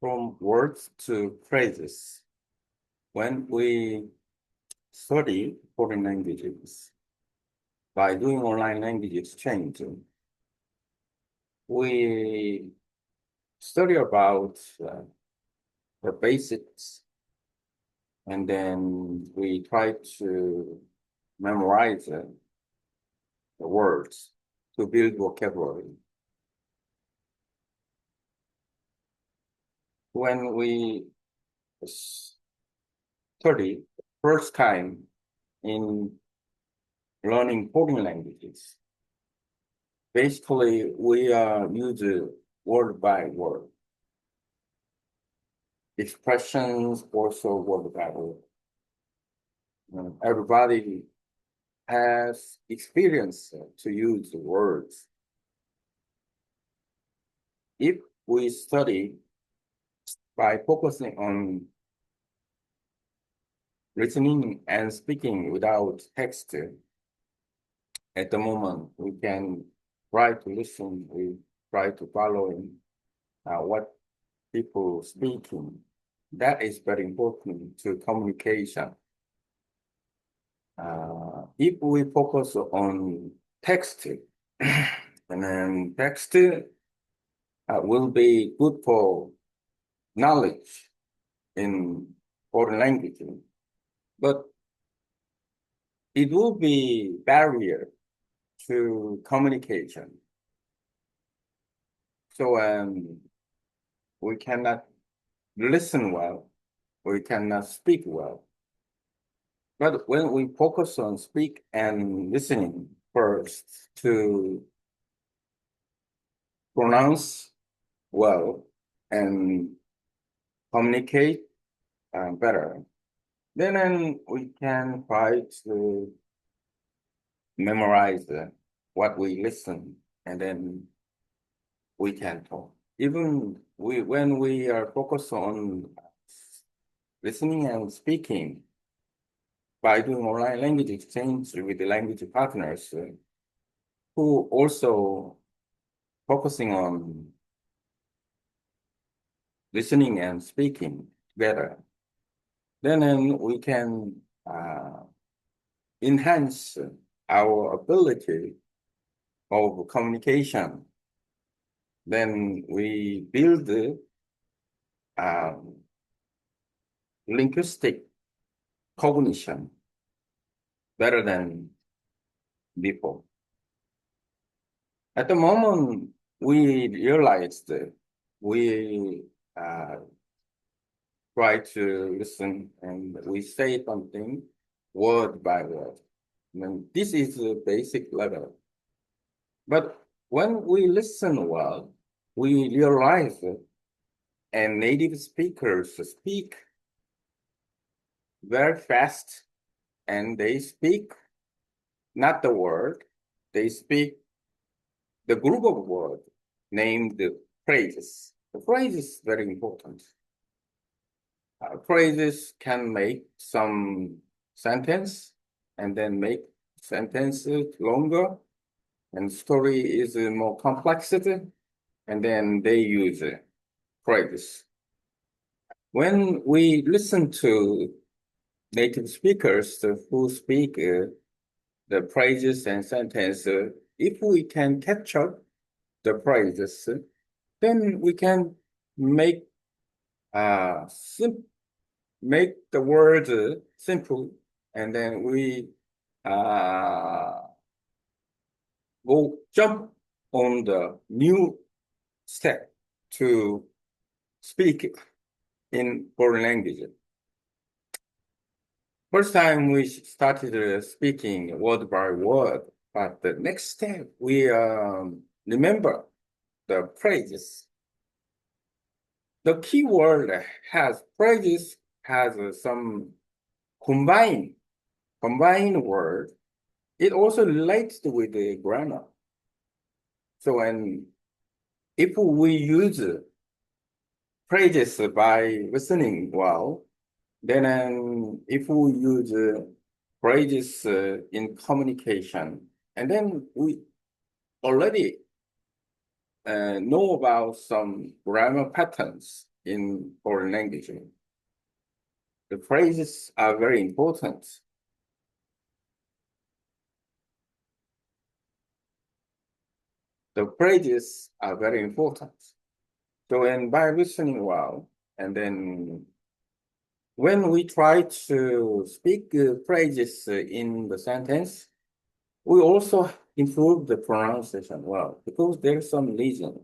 from words to phrases. When we study foreign languages by doing online language exchange, we study about the basics, and then we try to memorize the words to build vocabulary. When we study first time in learning foreign languages, basically we use word by word. Expressions also word by word. Everybody has experience to use the words. If we study by focusing on listening and speaking without text, at the moment we can try to listen, we try to follow what people speaking. That is very important to communication. If we focus on text, and then text will be good for knowledge in foreign language, but it will be barrier to communication. So we cannot listen well, we cannot speak well. But when we focus on speak and listening first to pronounce well and communicate better, then we can try to memorize what we listen, and then we can talk. Even when we are focused on listening and speaking by doing online language exchange with the language partners who also focusing on listening and speaking better, then we can enhance our ability of communication. Then we build linguistic cognition better than before. At the moment, we realized that we try to listen and we say something word by word. And this is the basic level. But when we listen well, we realize that and native speakers speak very fast, and they speak not the word, they speak the group of words named phrases. The phrase is very important. Phrases can make some sentence and then make sentences longer, and story is more complexity, and then they use phrases. When we listen to native speakers who speak the phrases and sentences, if we can capture the phrases, then we can make make the words simple, and then we go jump on the new step to speak in foreign language. First time we started speaking word by word, but the next step we remember the phrases. The key word has phrases has some combined word. It also relates with the grammar. So if we use phrases by listening well, then if we use phrases in communication, and then we already know about some grammar patterns, in foreign language. The phrases are very important. The phrases are very important. So, and by listening well, and then when we try to speak phrases in the sentence, we also improve the pronunciation well, because there's some reason.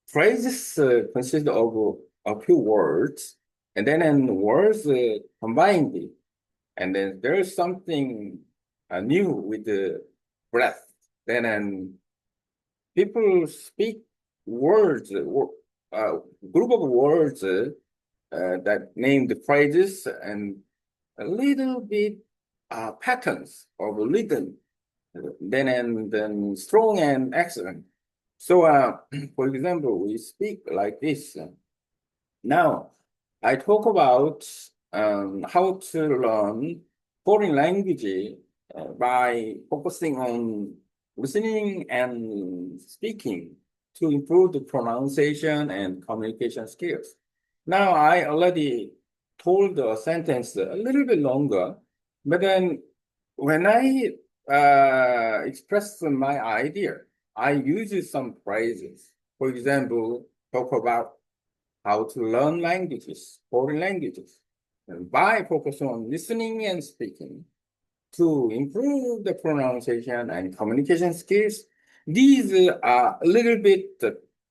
Phrases consist of a few words, and then words combined, and then there's something new with the breath. Then people speak words, group of words that name the phrases and a little bit patterns of rhythm, then strong and accent. So, for example, we speak like this. Now, I talk about how to learn foreign language by focusing on listening and speaking to improve the pronunciation and communication skills. Now, I already told the sentence a little bit longer, but then when I express my idea, I use some phrases. For example, talk about how to learn languages, foreign languages, and by focusing on listening and speaking to improve the pronunciation and communication skills. These are a little bit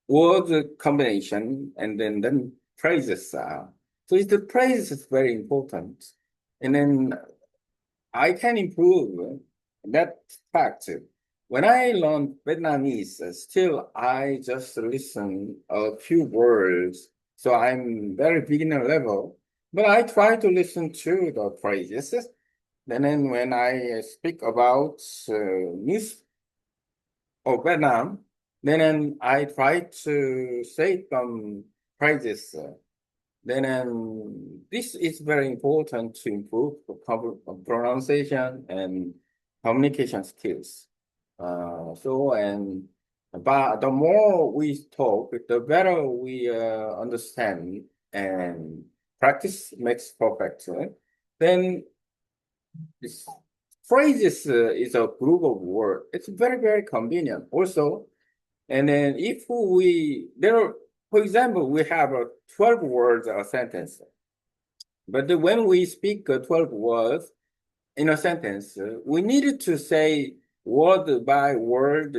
word combination and then phrases. So the phrases is very important. And then I can improve that fact. When I learned Vietnamese, still I just listen a few words. So I'm very beginner level, but I try to listen to the phrases. Then when I speak about news of Vietnam, then I try to say some phrases. Then this is very important to improve the pronunciation and communication skills. But the more we talk, the better we understand, and practice makes perfect. Right? Then this phrases is a group of words. It's very, very convenient also. And then if for example, we have 12 words a sentence. But when we speak 12 words in a sentence, we needed to say word by word,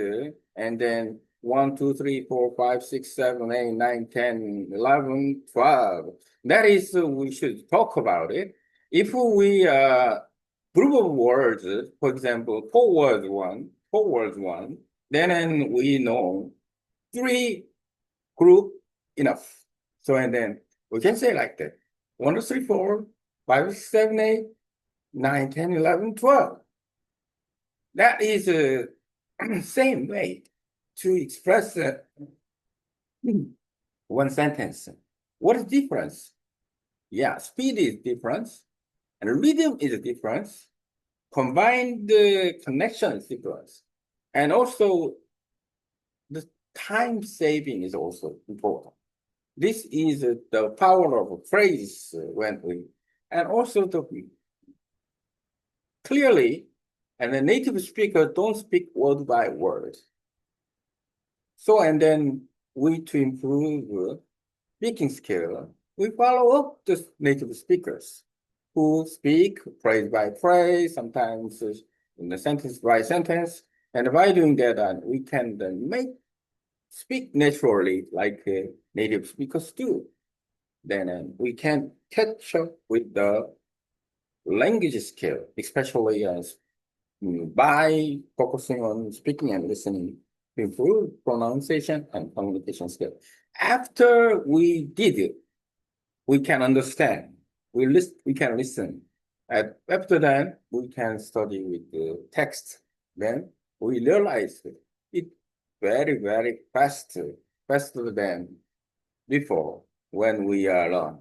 and then 1, 2, 3, 4, 5, 6, 7, 8, 9, 10, 11, 12. That is, we should talk about it. If we group of words, for example, four words one, then we know three group enough. So and then we can say like that. 1, 2, 3, 4, 5, 6, 7, 8, 9, 10, 11, 12. That is the same way to express one sentence. What is difference? Yeah, speed is difference, and rhythm is a difference. Combined connection is difference. And also the time saving is also important. This is the power of a phrase when we, and also the clearly, and the native speaker don't speak word by word. So, and then we, to improve speaking skill, we follow up the native speakers who speak phrase by phrase, sometimes in the sentence by sentence. And by doing that, we can then speak naturally like native speakers do. Then we can catch up with the language skill, especially by focusing on speaking and listening to improve pronunciation and communication skill. After we did it, we can understand. We can listen. And after that, we can study with the text. Then we realize it very, very faster than before when we are learn.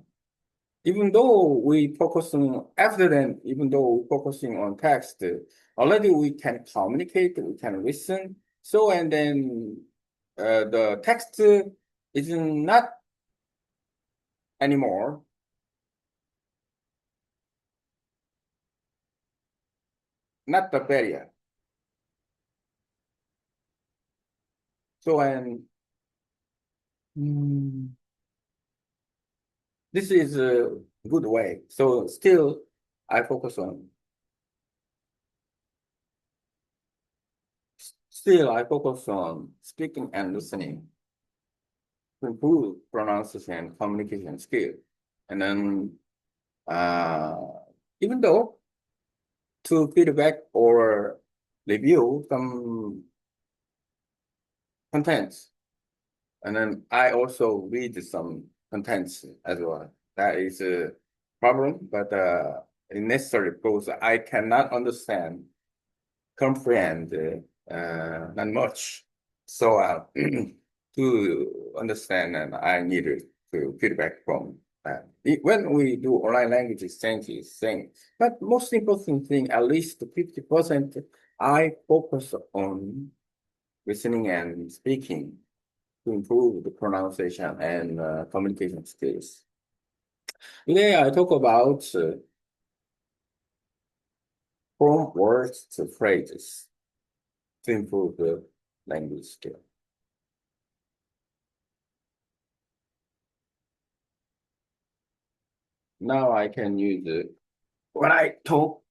Even though we focusing after that, even though we're focusing on text, already we can communicate, we can listen. So and then the text is not anymore. Not the barrier. So, and mm, this is a good way. So still, I focus on, still I focus on speaking and listening to improve pronunciation and communication skill. And then, uh, even though to feedback or review some contents, and then I also read some contents as well. That is a problem, but necessary because I cannot understand, comprehend not much. So to understand, and I needed to feedback from that. When we do online language exchanges, same. But most important thing, at least 50%, I focus on listening and speaking to improve the pronunciation and communication skills. Today, I talk about from words to phrases to improve the language skill. Now I can use it when I talk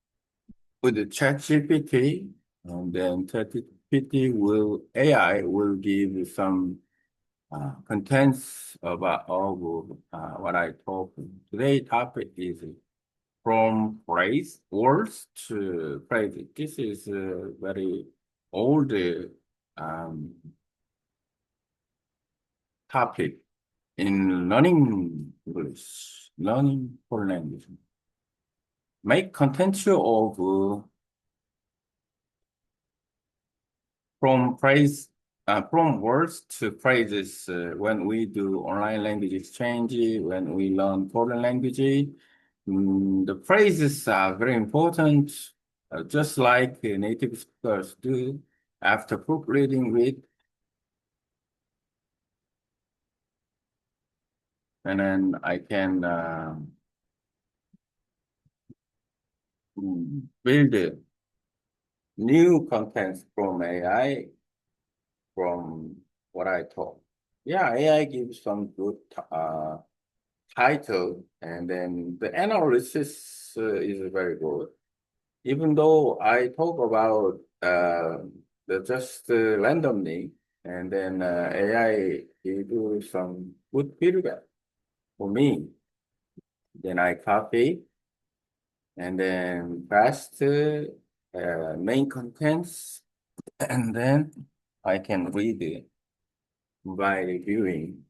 with the ChatGPT, and then ChatGPT will AI will give some contents about all what I talk. Today's topic is from phrase words to phrases. This is a very old topic in learning English, learning foreign language. Make content of from phrase from words to phrases when we do online language exchange, when we learn foreign language. The phrases are very important, just like native speakers do. After proofreading with, and then I can build new contents from AI from what I taught. Yeah, AI gives some good title, and then the analysis is very good. Even though I talk about the just randomly, and then AI do some good feedback for me. Then I copy and then paste main contents, and then I can read it by reviewing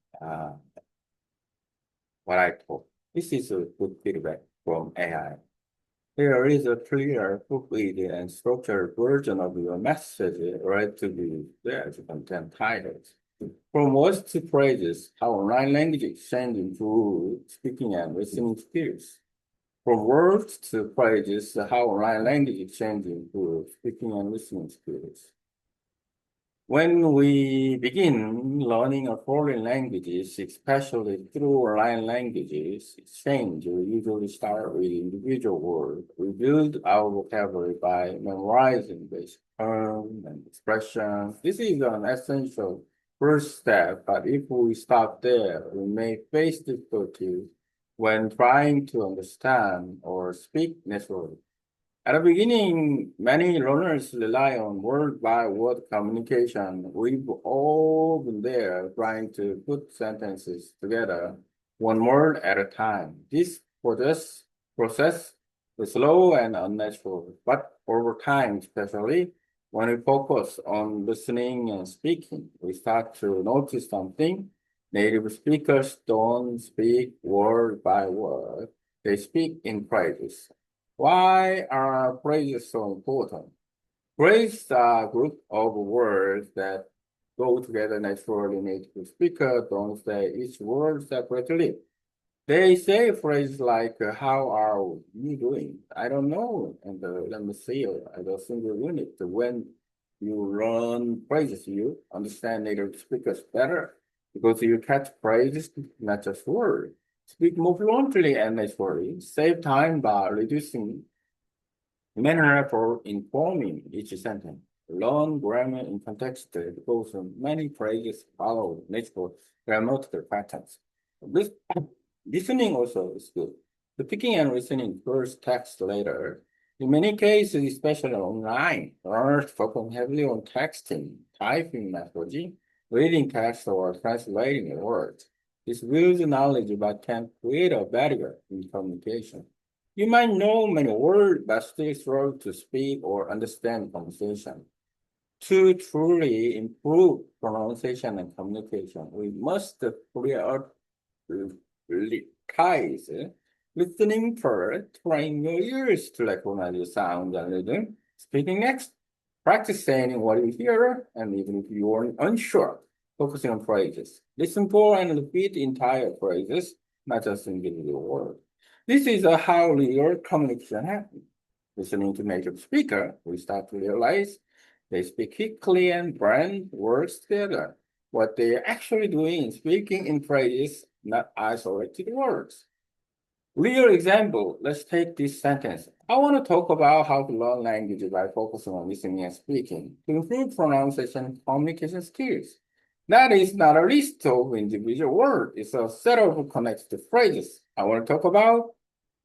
what I taught. This is a good feedback from AI. Here is a clear, complete, and structured version of your message ready to be there to content titles. From words to phrases, how online language exchange improves speaking and listening skills. From words to phrases, how online language exchange improves speaking and listening skills. When we begin learning a foreign languages, especially through online languages exchange, we usually start with individual words. We build our vocabulary by memorizing basic terms and expressions. This is an essential first step, but if we stop there, we may face difficulties when trying to understand or speak naturally. At the beginning, many learners rely on word-by-word communication. We've all been there trying to put sentences together, one word at a time. This process is slow and unnatural, but over time, especially when we focus on listening and speaking, we start to notice something. Native speakers don't speak word by word. They speak in phrases. Why are phrases so important? Phrases are a group of words that go together naturally. Native speakers don't say each word separately. They say phrases like, how are you doing? I don't know. And let me see at a single unit. When you learn phrases, you understand native speakers better because you catch phrases, not just words. Speak more fluently and naturally. Save time by reducing manner for informing each sentence. Learn grammar in context because many phrases follow natural grammatical patterns. This listening also is good. The picking and listening first, text later. In many cases, especially online, learners focus heavily on texting, typing messaging, reading text, or translating words. This builds knowledge but can create a barrier in communication. You might know many words but still struggle to speak or understand conversation. To truly improve pronunciation and communication, we must prioritize listening first, train your ears to recognize the sound and rhythm. Speaking next, practice saying what you hear, and even if you are unsure, focusing on phrases. Listen for and repeat entire phrases, not just individual words. This is how real communication happens. Listening to native speaker, we start to realize they speak quickly and blend words together. What they're actually doing is speaking in phrases, not isolated words. Real example, let's take this sentence. I want to talk about how to learn language by focusing on listening and speaking to improve pronunciation and communication skills. That is not a list of individual words, it's a set of connected phrases. I want to talk about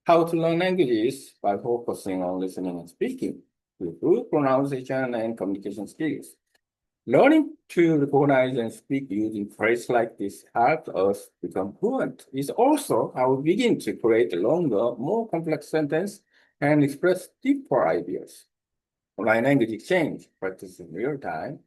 how to learn languages by focusing on listening and speaking to improve pronunciation and communication skills. Learning to recognize and speak using phrases like this helps us become fluent. It's also how we begin to create longer, more complex sentences and express deeper ideas. Online language exchange, practice in real time.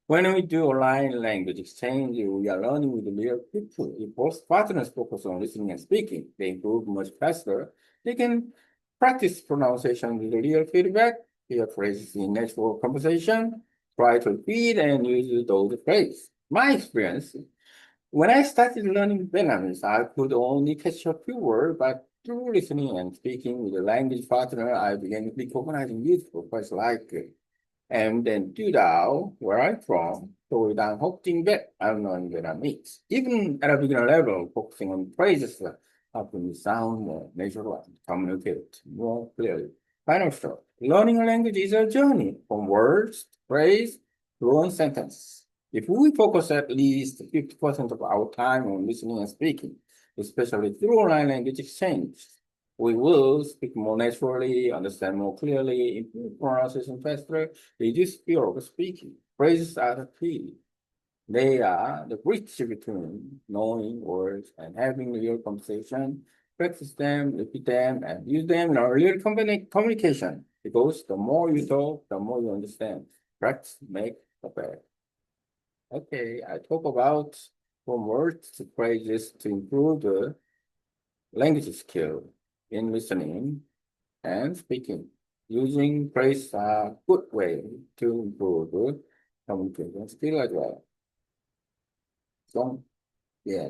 When we do online language exchange, we are learning with real people. If both partners focus on listening and speaking, they improve much faster. They can practice pronunciation with real feedback, hear phrases in natural conversation, try to repeat and use those phrases. My experience, when I started learning Vietnamese, I could only catch a few words, but through listening and speaking with a language partner, I began recognizing useful phrases like and then to Đảo, where I'm from, tôi đang học tiếng Việt, I'm learning Vietnamese. Even at a beginner level, focusing on phrases that help me sound more natural and communicate more clearly. Final thought, learning a language is a journey from words, phrase, to one sentence. If we focus at least 50% of our time on listening and speaking, especially through online language exchange, we will speak more naturally, understand more clearly, improve pronunciation faster, reduce fear of speaking. Phrases are the key. They are the bridge between knowing words and having real conversation. Practice them, repeat them, and use them in our real communication. Because the more you talk, the more you understand. Practice make the better. Okay, I talk about from words to phrases to improve the language skill in listening and speaking. Using praise a good way to improve communication skill as well. So, yeah.